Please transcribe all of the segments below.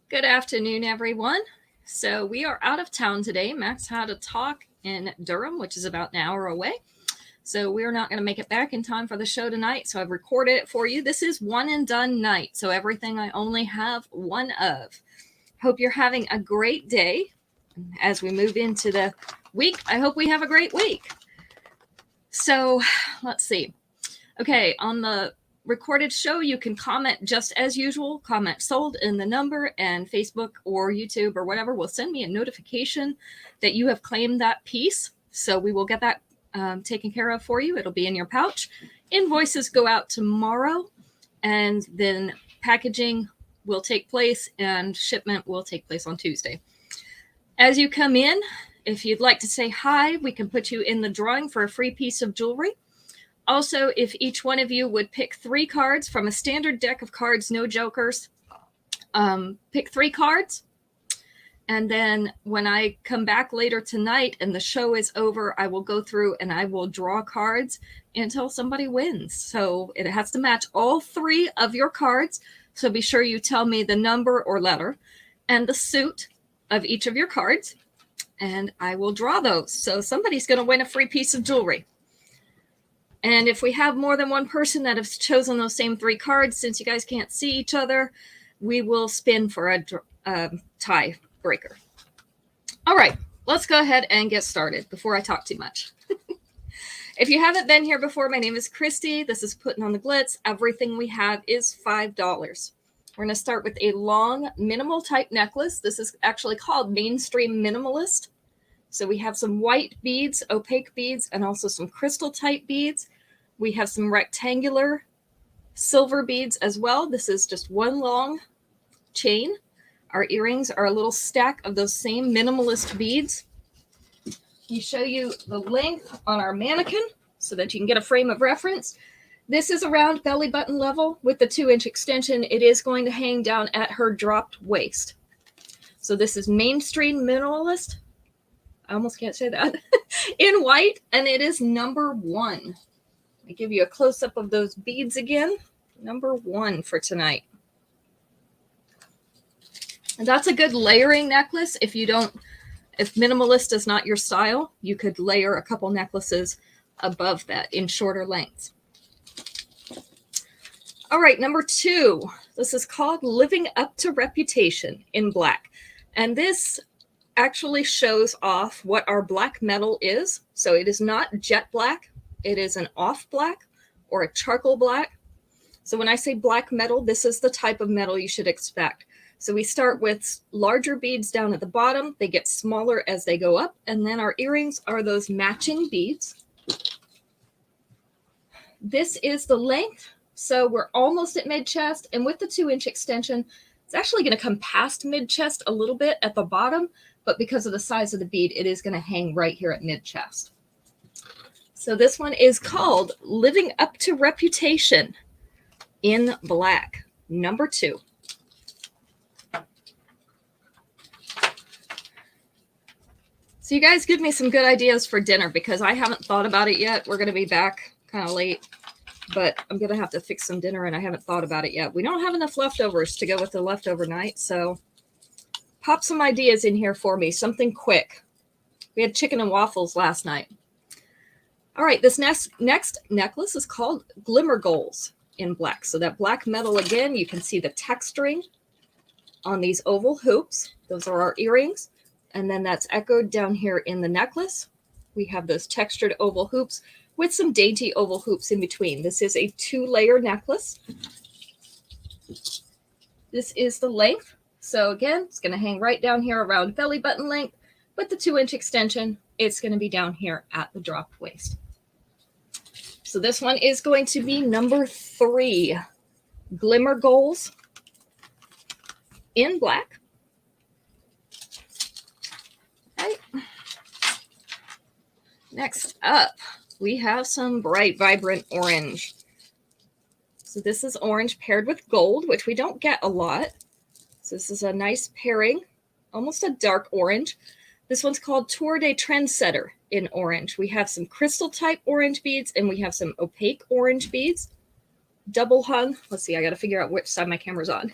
Good afternoon, everyone. So we are out of town today. Max had a talk in Durham, which is about an hour away. So we're not going to make it back in time for the show tonight. So I've recorded it for you. This is one and done night. So everything I only have one of. Hope you're having a great day. As we move into the week, I hope we have a great week. So let's see. Okay, on the recorded show, you can comment just as usual, comment sold in the number, and Facebook or YouTube or whatever will send me a notification that you have claimed that piece. So we will get that taken care of for you. It'll be in your pouch. Invoices go out tomorrow, and then packaging will take place and shipment will take place on Tuesday. As you come in, if you'd like to say hi, we can put you in the drawing for a free piece of jewelry. Also, if each one of you would pick 3 cards from a standard deck of cards, no jokers, pick 3 cards. And then when I come back later tonight and the show is over, I will go through and I will draw cards until somebody wins. So it has to match all 3 of your cards. So be sure you tell me the number or letter and the suit of each of your cards, and I will draw those. So somebody's going to win a free piece of jewelry. And if we have more than one person that has chosen those same 3 cards, since you guys can't see each other, we will spin for a tie breaker. All right, let's go ahead and get started before I talk too much. If you haven't been here before, my name is Christy. This is Putting on the Glitz. Everything we have is $5. We're going to start with a long minimal type necklace. This is actually called Mainstream Minimalist. So we have some white beads, opaque beads, and also some crystal type beads. We have some rectangular silver beads as well. This is just one long chain. Our earrings are a little stack of those same minimalist beads. We show you the length on our mannequin so that you can get a frame of reference. This is around belly button level with the 2-inch extension. It is going to hang down at her dropped waist. So this is Mainstream Minimalist. I almost can't say that, in white, and it is number 1. I give you a close-up of those beads again. Number 1 for tonight. And that's a good layering necklace. If minimalist is not your style, you could layer a couple necklaces above that in shorter lengths. All right, number 2. This is called Living Up to Reputation in black. And this actually shows off what our black metal is. So it is not jet black. It is an off black or a charcoal black. So when I say black metal, this is the type of metal you should expect. So we start with larger beads down at the bottom. They get smaller as they go up. And then our earrings are those matching beads. This is the length. So we're almost at mid-chest. And with the 2-inch extension, it's actually going to come past mid-chest a little bit at the bottom. But because of the size of the bead, it is going to hang right here at mid-chest. So this one is called Living Up to Reputation in black, number 2. So you guys give me some good ideas for dinner because I haven't thought about it yet. We're going to be back kind of late, but I'm going to have to fix some dinner and I haven't thought about it yet. We don't have enough leftovers to go with the leftover night, so pop some ideas in here for me, something quick. We had chicken and waffles last night. All right, this next necklace is called Glimmer Goals in black. So that black metal again, you can see the texturing on these oval hoops. Those are our earrings. And then that's echoed down here in the necklace. We have those textured oval hoops with some dainty oval hoops in between. This is a 2-layer necklace. This is the length. So again, it's going to hang right down here around belly button length. With the 2-inch extension, it's going to be down here at the dropped waist. So this one is going to be number 3, Glimmer Goals in black. Right. Next up, we have some bright, vibrant orange. So this is orange paired with gold, which we don't get a lot. So this is a nice pairing, almost a dark orange. This one's called Tour de Trendsetter in orange. We have some crystal type orange beads and we have some opaque orange beads. Double hung. Let's see, I got to figure out which side my camera's on.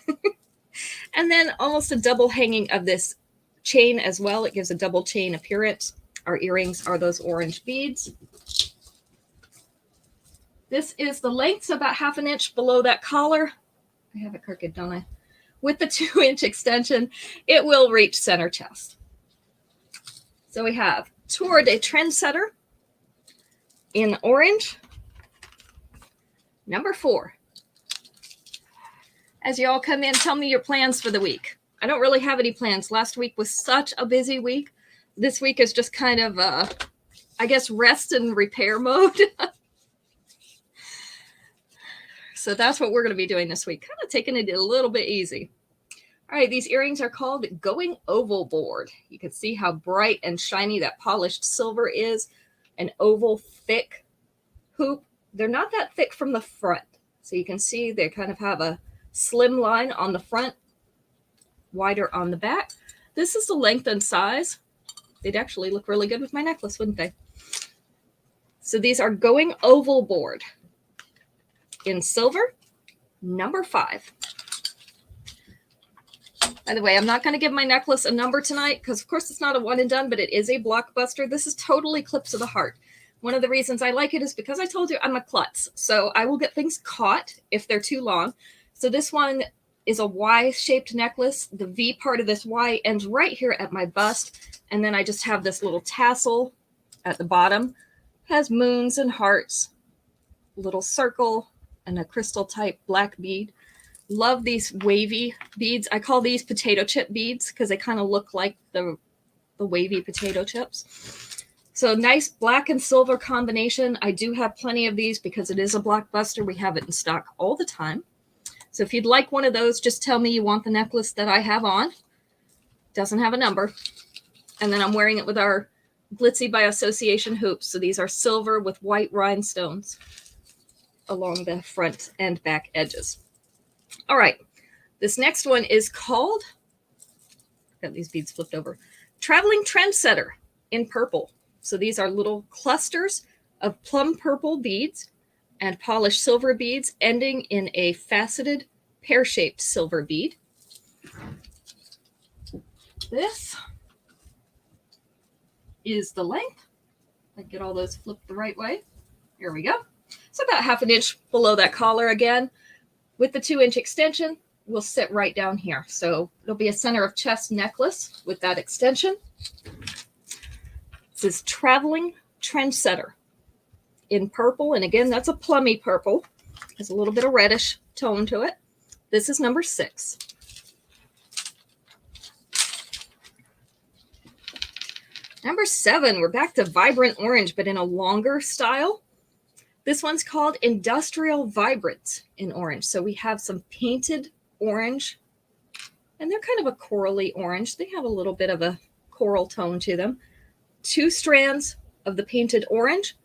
And then almost a double hanging of this chain as well. It gives a double chain appearance. Our earrings are those orange beads. This is the length, so about 1/2 inch below that collar. I have it crooked, don't I? With the 2-inch extension, it will reach center chest. So we have Tour de Trendsetter in orange. Number 4. As you all come in, tell me your plans for the week. I don't really have any plans. Last week was such a busy week. This week is just kind of, I guess, rest and repair mode. So that's what we're going to be doing this week. Kind of taking it a little bit easy. All right, these earrings are called Going Oval Board. You can see how bright and shiny that polished silver is. An oval thick hoop. They're not that thick from the front. So you can see they kind of have a slim line on the front, wider on the back. This is the length and size. They'd actually look really good with my necklace, wouldn't they? So these are Going Oval Board in silver, number 5. By the way, I'm not going to give my necklace a number tonight because, of course, it's not a one and done, but it is a blockbuster. This is totally Eclipse of the Heart. One of the reasons I like it is because I told you I'm a klutz, so I will get things caught if they're too long. So this one is a Y-shaped necklace. The V part of this Y ends right here at my bust, and then I just have this little tassel at the bottom. It has moons and hearts, little circle, and a crystal type black bead. Love these wavy beads. I call these potato chip beads because they kind of look like the wavy potato chips. So nice black and silver combination. I do have plenty of these because it is a blockbuster. We have it in stock all the time. So if you'd like one of those, just tell me you want the necklace that I have on. Doesn't have a number. And then I'm wearing it with our Glitzy by Association hoops. So these are silver with white rhinestones along the front and back edges. All right. This next one is called, got these beads flipped over, Traveling Trendsetter in purple. So these are little clusters of plum purple beads and polished silver beads ending in a faceted pear-shaped silver bead. This is the length. I get all those flipped the right way. Here we go. It's about 1/2 inch below that collar again. With the 2-inch extension, we'll sit right down here. So it'll be a center of chest necklace with that extension. This is Traveling Trendsetter in purple. And again, that's a plummy purple. Has a little bit of reddish tone to it. This is number 6. Number 7, we're back to vibrant orange, but in a longer style. This one's called Industrial Vibrant in orange. So we have some painted orange, and they're kind of a corally orange. They have a little bit of a coral tone to them. 2 strands of the painted orange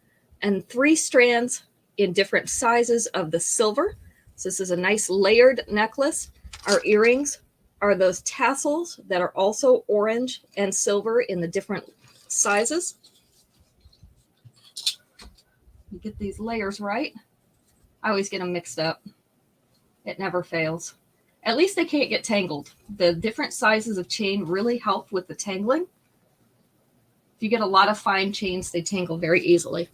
and 3 strands in different sizes of the silver. So this is a nice layered necklace. Our earrings are those tassels that are also orange and silver in the different sizes. You get these layers right. I always get them mixed up. It never fails. At least they can't get tangled. The different sizes of chain really help with the tangling. If you get a lot of fine chains, they tangle very easily.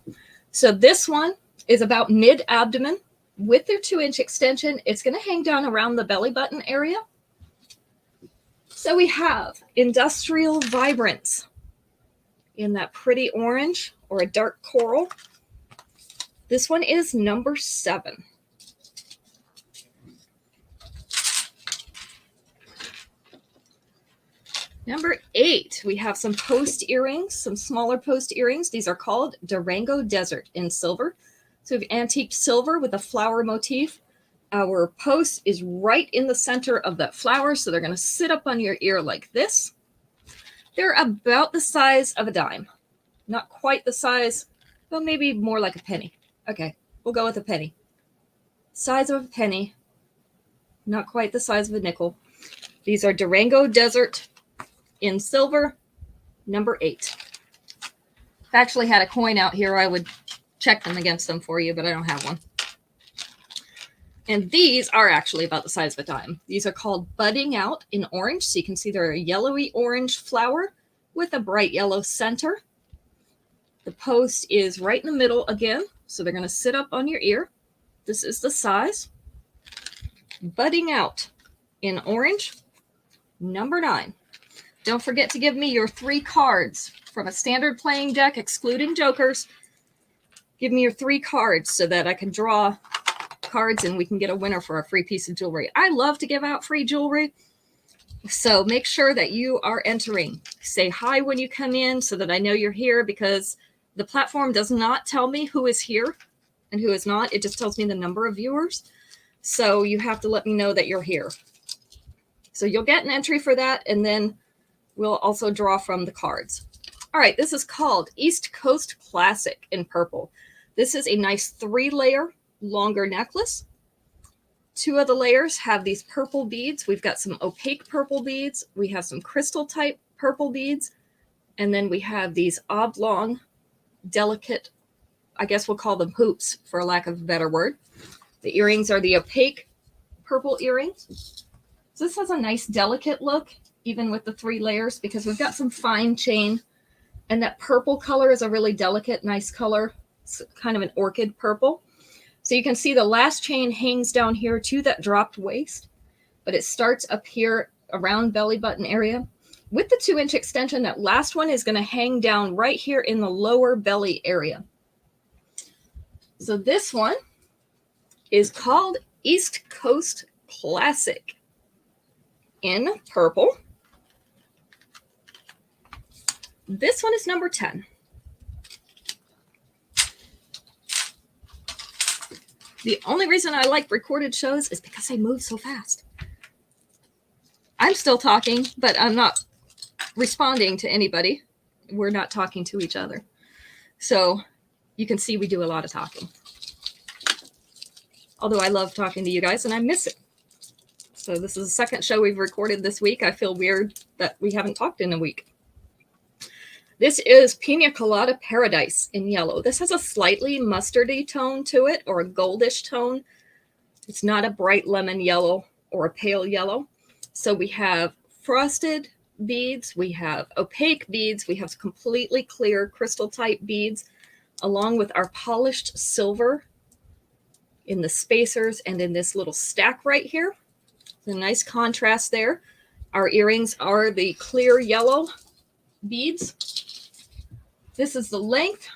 So this one is about mid-abdomen. With their 2-inch extension, it's going to hang down around the belly button area. So we have Industrial Vibrance in that pretty orange or a dark coral. This one is number 7. Number 8, we have some post earrings, some smaller post earrings. These are called Durango Desert in silver. So we have antiqued silver with a flower motif. Our post is right in the center of that flower, so they're going to sit up on your ear like this. They're about the size of a dime. Not quite the size, but maybe more like a penny. Okay, we'll go with a penny. Size of a penny, not quite the size of a nickel. These are Durango Desert in silver, number 8. If I actually had a coin out here, I would check them against them for you, but I don't have one. And these are actually about the size of a dime. These are called Budding Out in orange. So you can see they're a yellowy orange flower with a bright yellow center. The post is right in the middle again. So they're going to sit up on your ear. This is the size. Budding Out in orange, number 9. Don't forget to give me your 3 cards from a standard playing deck, excluding jokers. Give me your 3 cards so that I can draw cards and we can get a winner for a free piece of jewelry. I love to give out free jewelry. So make sure that you are entering. Say hi when you come in so that I know you're here, because the platform does not tell me who is here and who is not. It just tells me the number of viewers. So you have to let me know that you're here. So you'll get an entry for that, and then we'll also draw from the cards. All right, this is called East Coast Classic in purple. This is a nice 3-layer longer necklace. 2 of the layers have these purple beads. We've got some opaque purple beads. We have some crystal type purple beads. And then we have these oblong, delicate, I guess we'll call them hoops for lack of a better word. The earrings are the opaque purple earrings. So this has a nice delicate look, even with the 3 layers, because we've got some fine chain. And that purple color is a really delicate, nice color. It's kind of an orchid purple. So you can see the last chain hangs down here to that dropped waist, but it starts up here around belly button area. With the 2-inch extension, that last one is going to hang down right here in the lower belly area. So this one is called East Coast Classic in purple. This one is number 10. The only reason I like recorded shows is because they move so fast. I'm still talking, but I'm not responding to anybody. We're not talking to each other. So you can see we do a lot of talking. Although I love talking to you guys and I miss it. So this is the second show we've recorded this week. I feel weird that we haven't talked in a week. This is Pina Colada Paradise in yellow. This has a slightly mustardy tone to it, or a goldish tone. It's not a bright lemon yellow or a pale yellow. So we have frosted beads, we have opaque beads, we have completely clear crystal type beads, along with our polished silver in the spacers and in this little stack right here. It's a nice contrast there. Our earrings are the clear yellow beads. This is the length.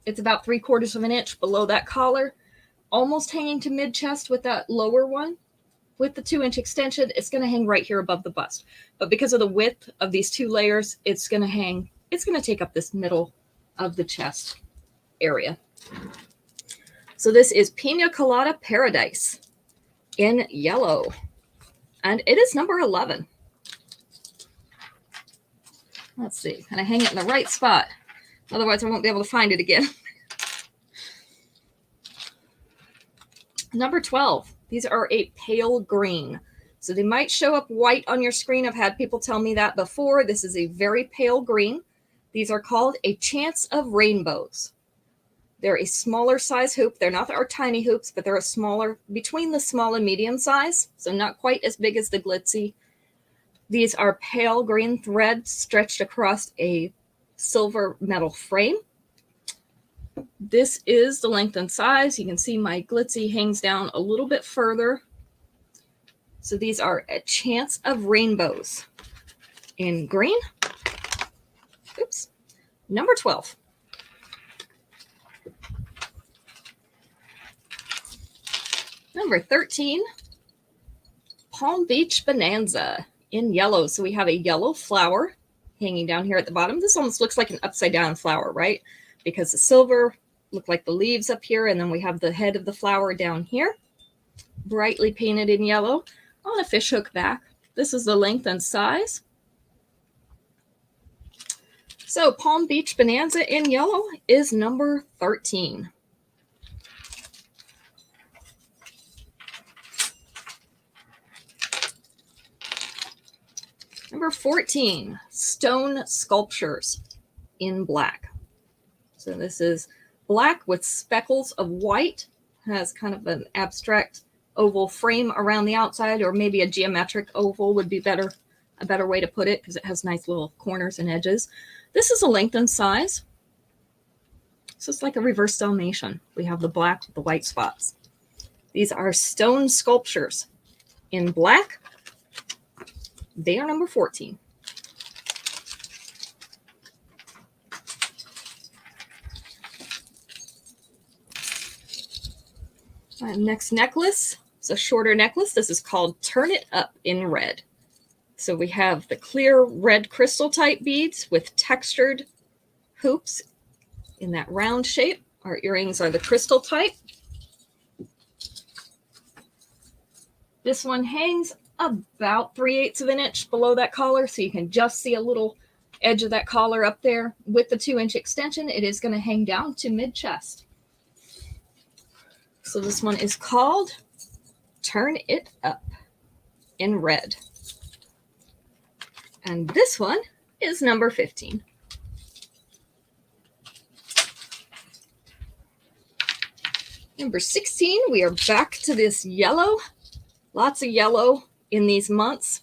It's about 3/4 of an inch below that collar, almost hanging to mid chest with that lower one. With the 2-inch extension, it's going to hang right here above the bust. But because of the width of these 2 layers, it's going to take up this middle of the chest area. So this is Pina Colada Paradise in yellow. And it is number 11. Let's see. Can I hang it in the right spot? Otherwise, I won't be able to find it again. Number 12. These are a pale green. So they might show up white on your screen. I've had people tell me that before. This is a very pale green. These are called a Chance of Rainbows. They're a smaller size hoop. They're not our tiny hoops, but they're a smaller, between the small and medium size. So not quite as big as the glitzy. These are pale green thread stretched across a silver metal frame. This is the length and size. You can see my glitzy hangs down a little bit further. So these are a Chance of Rainbows in green. Oops. Number 12. Number 13. Palm Beach Bonanza in yellow. So we have a yellow flower hanging down here at the bottom. This almost looks like an upside down flower, right? Because the silver look like the leaves up here, and then we have the head of the flower down here, brightly painted in yellow on a fishhook back. This is the length and size. So Palm Beach Bonanza in yellow is number 13. Number 14, Stone Sculptures in black. So this is black with speckles of white, has kind of an abstract oval frame around the outside, or maybe a geometric oval would be a better way to put it, because it has nice little corners and edges. This is a length and size. So it's like a reverse Dalmatian. We have the black with the white spots. These are stone sculptures in black. They are number 14. Next necklace. It's a shorter necklace. This is called Turn It Up in red. So we have the clear red crystal type beads with textured hoops in that round shape. Our earrings are the crystal type. This one hangs about 3/8 of an inch below that collar, so you can just see a little edge of that collar up there. With the 2-inch extension, it is going to hang down to mid-chest. So this one is called Turn It Up in red. And this one is number 15. Number 16, we are back to this yellow. Lots of yellow in these months.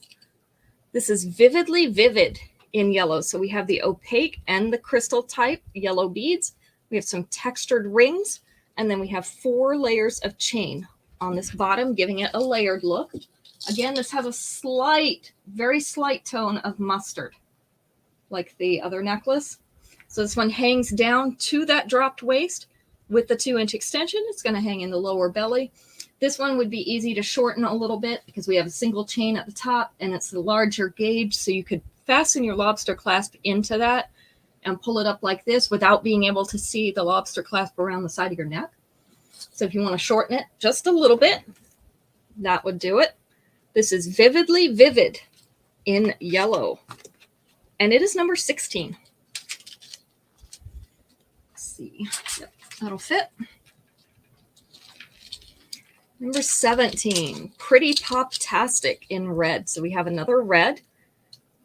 This is vividly vivid in yellow. So we have the opaque and the crystal type yellow beads. We have some textured rings. And then we have 4 layers of chain on this bottom, giving it a layered look. Again, this has a slight, very slight tone of mustard, like the other necklace. So this one hangs down to that dropped waist with the 2-inch extension. It's going to hang in the lower belly. This one would be easy to shorten a little bit because we have a single chain at the top and it's the larger gauge. So you could fasten your lobster clasp into that and pull it up like this without being able to see the lobster clasp around the side of your neck. So if you want to shorten it just a little bit, that would do it. This is vividly vivid in yellow, and it is number 16. Let's see. Yep, that'll fit. Number 17, Pretty Pop-tastic in red. So we have another red.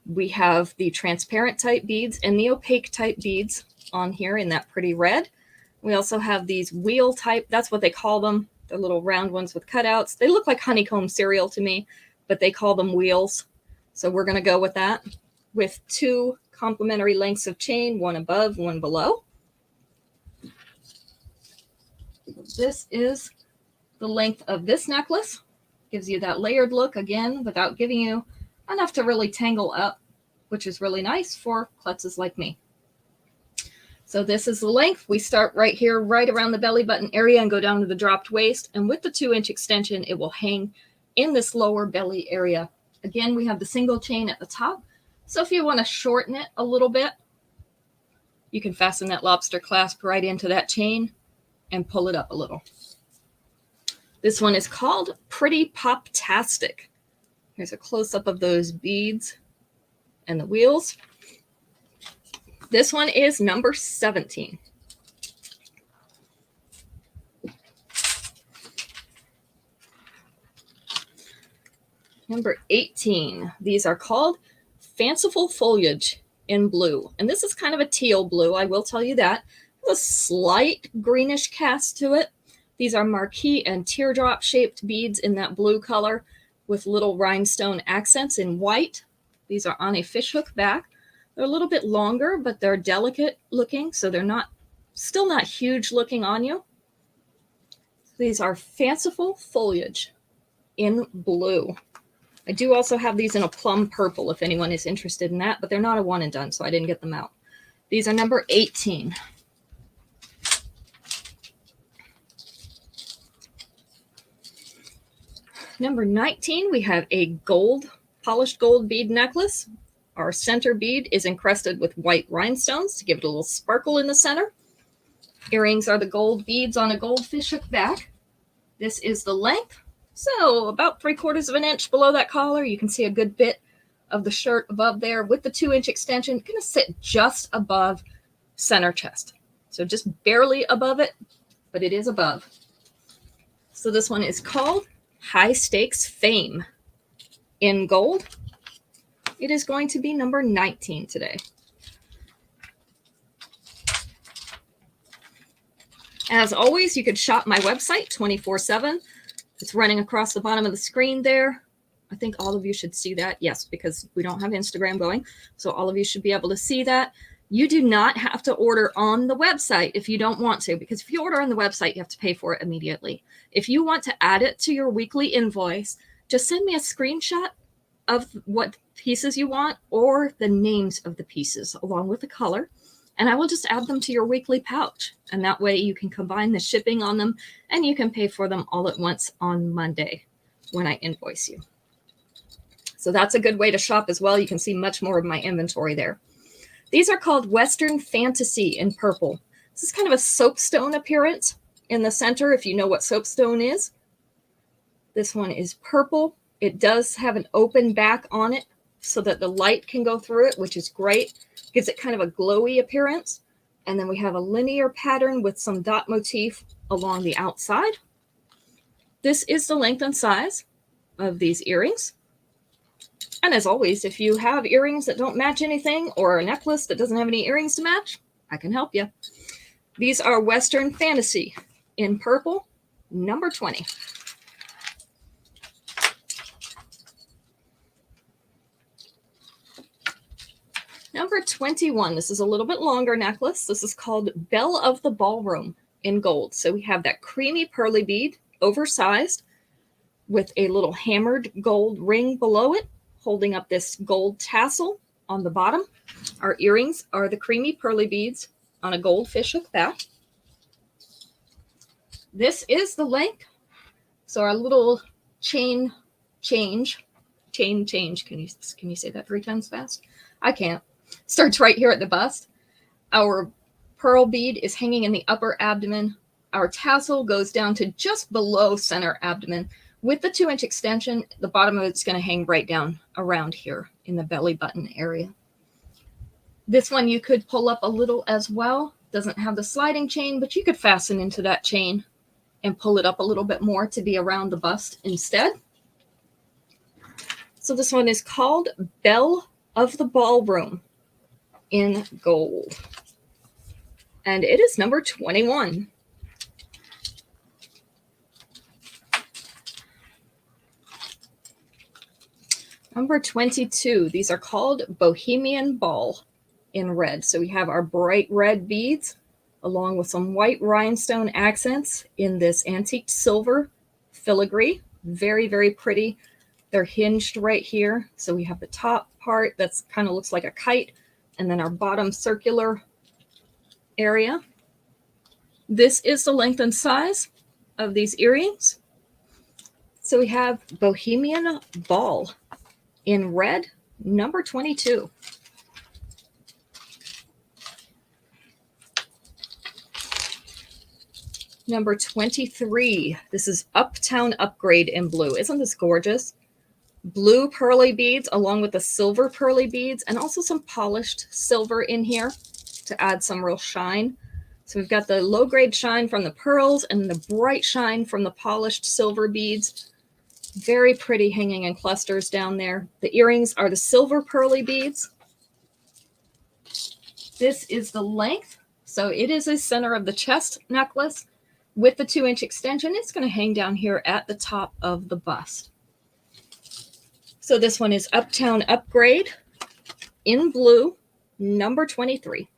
We have the transparent type beads and the opaque type beads on here in that pretty red. We also have these wheel type, that's what they call them. They're little round ones with cutouts. They look like honeycomb cereal to me, but they call them wheels. So we're going to go with that, with 2 complementary lengths of chain, one above, one below. This is the length of this necklace. Gives you that layered look again without giving you enough to really tangle up, which is really nice for klutzes like me. So this is the length. We start right here, right around the belly button area and go down to the dropped waist. And with the 2-inch extension, it will hang in this lower belly area. Again, we have the single chain at the top. So if you want to shorten it a little bit, you can fasten that lobster clasp right into that chain and pull it up a little. This one is called Pretty Pop-tastic. Here's a close-up of those beads and the wheels. This one is number 17. Number 18. These are called Fanciful Foliage in blue. And this is kind of a teal blue, I will tell you that. With a slight greenish cast to it. These are marquee and teardrop shaped beads in that blue color with little rhinestone accents in white. These are on a fishhook back. They're a little bit longer, but they're delicate looking, so they're still not huge looking on you. These are Fanciful Foliage in blue. I do also have these in a plum purple if anyone is interested in that, but they're not a one and done, so I didn't get them out. These are number 18. Number 19, we have a polished gold bead necklace. Our center bead is encrusted with white rhinestones to give it a little sparkle in the center. Earrings are the gold beads on a gold fishhook back. This is the length. So about 3/4 of an inch below that collar. You can see a good bit of the shirt above there with the 2-inch extension. It's going to sit just above center chest. So just barely above it, but it is above. So this one is called High Stakes Fame in gold. It is going to be number 19 today. As always, you could shop my website 24/7 It's running across the bottom of the screen there. I think all of you should see that. Yes, because we don't have Instagram going. So all of you should be able to see that. You do not have to order on the website if you don't want to, because if you order on the website, you have to pay for it immediately. If you want to add it to your weekly invoice, just send me a screenshot of what pieces you want or the names of the pieces along with the color, and I will just add them to your weekly pouch. And that way you can combine the shipping on them and you can pay for them all at once on Monday when I invoice you. So that's a good way to shop as well. You can see much more of my inventory there. These are called Western Fantasy in purple. This is kind of a soapstone appearance in the center, if you know what soapstone is. This one is purple. It does have an open back on it so that the light can go through it, which is great. Gives it kind of a glowy appearance. And then we have a linear pattern with some dot motif along the outside. This is the length and size of these earrings. And as always, if you have earrings that don't match anything or a necklace that doesn't have any earrings to match, I can help you. These are Western Fantasy in purple, number 20. Number 21, this is a little bit longer necklace. This is called Belle of the Ballroom in gold. So we have that creamy pearly bead, oversized, with a little hammered gold ring below it, holding up this gold tassel on the bottom. Our earrings are the creamy pearly beads on a goldfish hook back. This is the length. So our little chain change. Can you say that 3 times fast? I can't. Starts right here at the bust. Our pearl bead is hanging in the upper abdomen. Our tassel goes down to just below center abdomen. With the 2-inch extension, the bottom of it's going to hang right down around here in the belly button area. This one you could pull up a little as well. Doesn't have the sliding chain, but you could fasten into that chain and pull it up a little bit more to be around the bust instead. So this one is called Belle of the Ballroom in gold. And it is number 21. Number 22, these are called Bohemian Ball in red. So we have our bright red beads along with some white rhinestone accents in this antique silver filigree. Very, very pretty. They're hinged right here. So we have the top part that's kind of looks like a kite, and then our bottom circular area. This is the length and size of these earrings. So we have Bohemian Ball in red, number 22. Number 23, this is Uptown Upgrade in blue. Isn't this gorgeous? Blue pearly beads along with the silver pearly beads, and also some polished silver in here to add some real shine. So we've got the low grade shine from the pearls and the bright shine from the polished silver beads. Very pretty, hanging in clusters down there. The earrings are the silver pearly beads. This is the length. So it is a center of the chest necklace with the 2-inch extension. It's going to hang down here at the top of the bust. So this one is Uptown Upgrade in blue, number 23.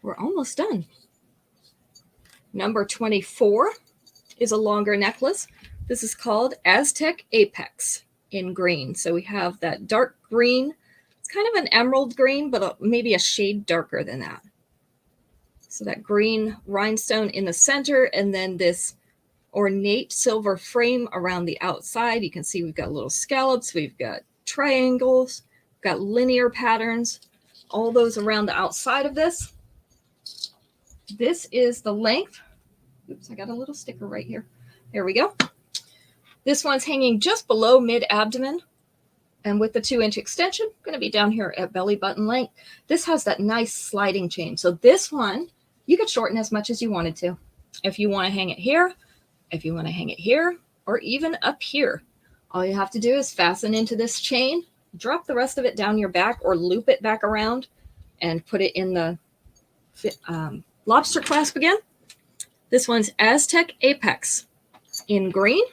We're almost done. Number 24 is a longer necklace. This is called Aztec Apex in green. So we have that dark green. It's kind of an emerald green, but maybe a shade darker than that. So that green rhinestone in the center, and then this ornate silver frame around the outside. You can see we've got little scallops, we've got triangles, we've got linear patterns, all those around the outside of this. This is the length. Oops, I got a little sticker right here. There we go. This one's hanging just below mid-abdomen, and with the 2-inch extension, going to be down here at belly button length. This has that nice sliding chain. So this one, you could shorten as much as you wanted to. If you want to hang it here, if you want to hang it here, or even up here, all you have to do is fasten into this chain, drop the rest of it down your back or loop it back around and put it in the lobster clasp again. This one's Aztec Apex in green.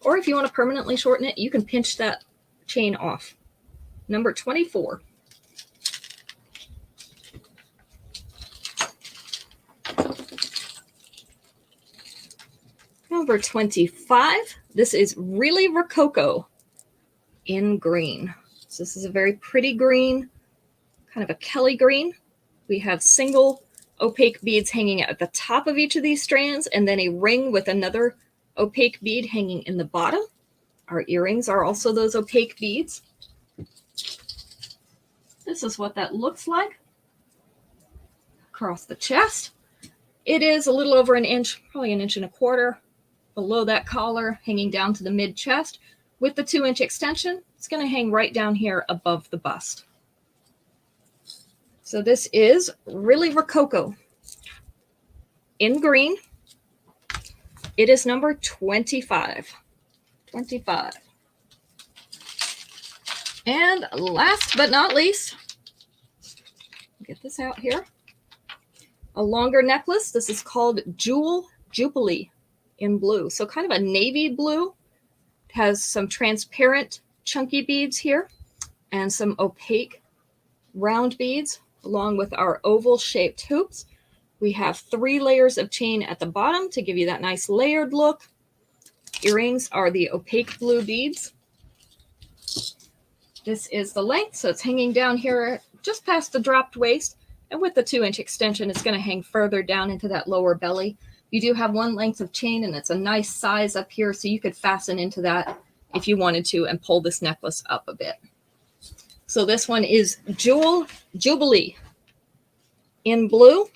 Or if you want to permanently shorten it, you can pinch that chain off. Number 24. Number 25. This is Really Rococo in green. So this is a very pretty green, kind of a Kelly green. We have single opaque beads hanging at the top of each of these strands, and then a ring with another opaque bead hanging in the bottom. Our earrings are also those opaque beads. This is what that looks like across the chest. It is a little over an inch, probably an inch and a quarter below that collar, hanging down to the mid chest. With the 2-inch extension, it's going to hang right down here above the bust. So this is Really Rococo in green. It is number 25. 25. And last but not least, get this out here. A longer necklace. This is called Jewel Jubilee in blue. So kind of a navy blue. It has some transparent chunky beads here and some opaque round beads along with our oval shaped hoops. We have 3 layers of chain at the bottom to give you that nice layered look. Earrings are the opaque blue beads. This is the length, so it's hanging down here just past the dropped waist. And with the 2-inch extension, it's going to hang further down into that lower belly. You do have 1 length of chain, and it's a nice size up here, so you could fasten into that if you wanted to and pull this necklace up a bit. So this one is Jewel Jubilee in blue.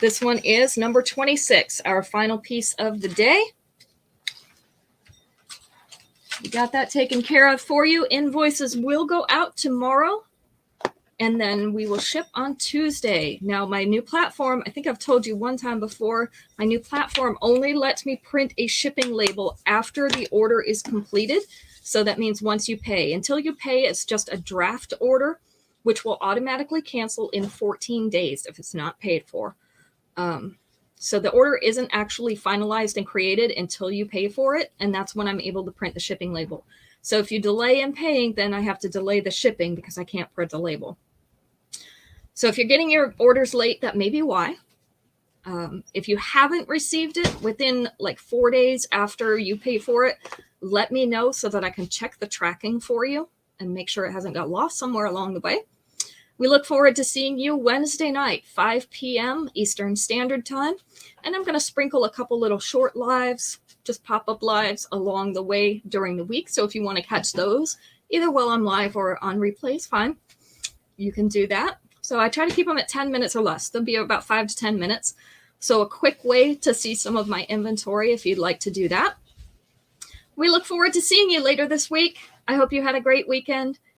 This one is number 26, our final piece of the day. We got that taken care of for you. Invoices will go out tomorrow, and then we will ship on Tuesday. Now, my new platform, I think I've told you one time before, my new platform only lets me print a shipping label after the order is completed. So that means once you pay. Until you pay, it's just a draft order, which will automatically cancel in 14 days if it's not paid for. So the order isn't actually finalized and created until you pay for it, and that's when I'm able to print the shipping label. So if you delay in paying, then I have to delay the shipping because I can't print the label. So if you're getting your orders late, that may be why. If you haven't received it within like 4 days after you pay for it, let me know so that I can check the tracking for you and make sure it hasn't got lost somewhere along the way. We look forward to seeing you Wednesday night, 5 p.m. Eastern Standard Time. And I'm going to sprinkle a couple little short lives, just pop-up lives along the way during the week. So if you want to catch those, either while I'm live or on replays, fine. You can do that. So I try to keep them at 10 minutes or less. They'll be about 5 to 10 minutes. So a quick way to see some of my inventory if you'd like to do that. We look forward to seeing you later this week. I hope you had a great weekend.